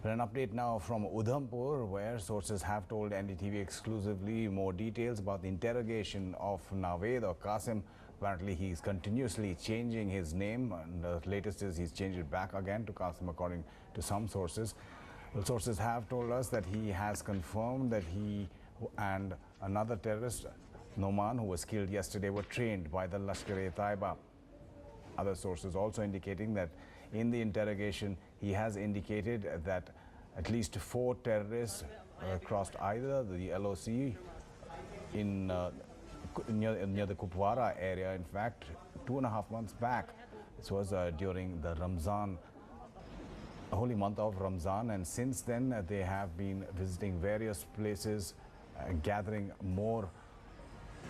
An update now from Udhampur, where sources have told NDTV exclusively more details about the interrogation of Naved or Qasim. Apparently, he's continuously changing his name, and the latest is he's changed it back again to Qasim, according to some sources. Well, sources have told us that he has confirmed that he and another terrorist, Noman, who was killed yesterday, were trained by the Lashkar-e-Taiba. Other sources also indicating that in the interrogation, he has indicated that at least 4 terrorists crossed either the LOC in near the Kupwara area. In fact, 2.5 months back, this was during the Ramzan, holy month of Ramzan, and since then they have been visiting various places, gathering more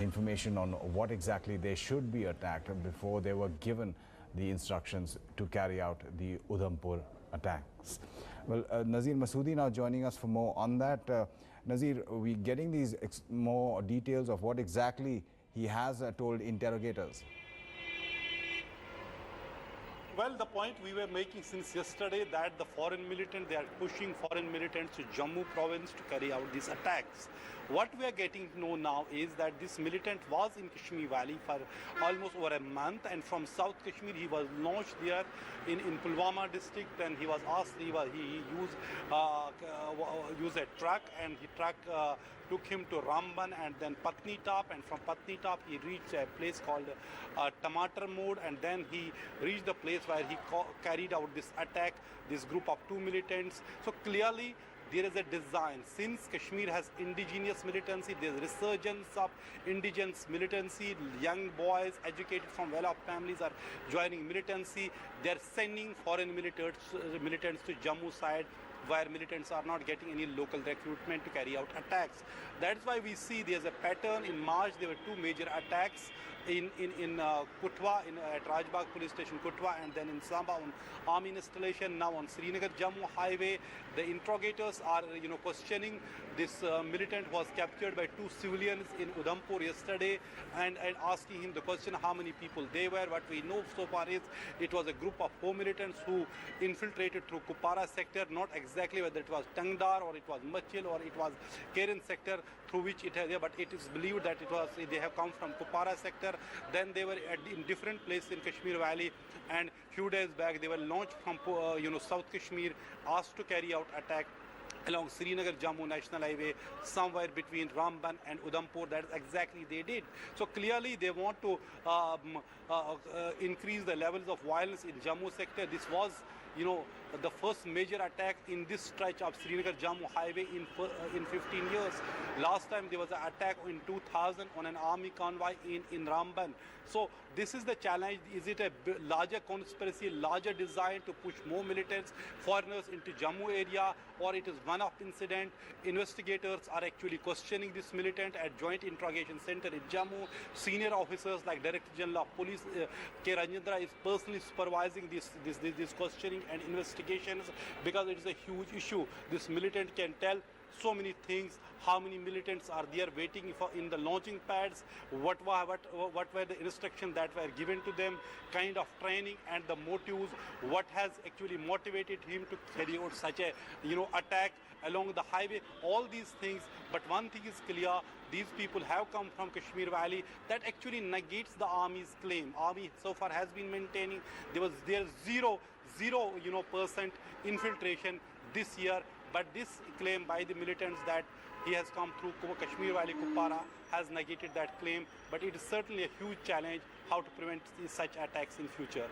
information on what exactly they should be attacked before they were given the instructions to carry out the Udhampur attacks. Well, Nazir Masoodi now joining us for more on that. Nazir, we getting these more details of what exactly he has told interrogators? Well, the point we were making since yesterday that the foreign militant, they are pushing foreign militants to Jammu province to carry out these attacks. What we are getting to know now is that this militant was in Kashmir Valley for almost over a month, and from South Kashmir he was launched there in Pulwama district, and he was asked, he used a truck, and the truck took him to Ramban and then Patnitop, and from Patnitop he reached a place called Tamatar Mode, and then he reached the place where he carried out this attack, this group of 2 militants. So clearly there is a design. Since Kashmir has indigenous militancy, there is resurgence of indigenous militancy. Young boys educated from well-off families are joining militancy. They are sending foreign militants to Jammu side, where militants are not getting any local recruitment to carry out attacks. That's why we see there's a pattern. In March, there were 2 major attacks in Kutwa, at Rajbagh police station Kutwa, and then in Samba on army installation. Now on Srinagar Jammu highway, the interrogators are questioning this militant was captured by 2 civilians in Udhampur yesterday, and asking him the question how many people they were. What we know so far is it was a group of 4 militants who infiltrated through Kupara sector, not exactly whether it was Tangdar or it was Machil or it was Keren sector through which it has, but it is believed that they have come from Kupara sector. Then they were in different places in Kashmir Valley, and few days back they were launched from South Kashmir, asked to carry out attack along Srinagar Jammu National Highway, somewhere between Ramban and Udhampur. That is exactly they did. So clearly they want to increase the levels of violence in Jammu sector. This was the first major attack in this stretch of Srinagar Jammu highway in 15 years. Last time there was an attack in 2000 on an army convoy in Ramban. So this is the challenge. Is it a larger conspiracy, larger design to push more militants, foreigners into Jammu area, or it is one-off incident? Investigators are actually questioning this militant at Joint Interrogation Center in Jammu. Senior officers like Director General of Police K. Rajendra is personally supervising this questioning and investigations, because it is a huge issue. This militant can tell so many things. How many militants are there waiting in the launching pads? What were the instructions that were given to them? Kind of training and the motives. What has actually motivated him to carry out such a attack along the highway? All these things. But one thing is clear: these people have come from Kashmir Valley. That actually negates the army's claim. Army so far has been maintaining there's zero percent infiltration this year. But this claim by the militants that he has come through Kashmir Valley, Kupara, has negated that claim. But it is certainly a huge challenge how to prevent such attacks in future.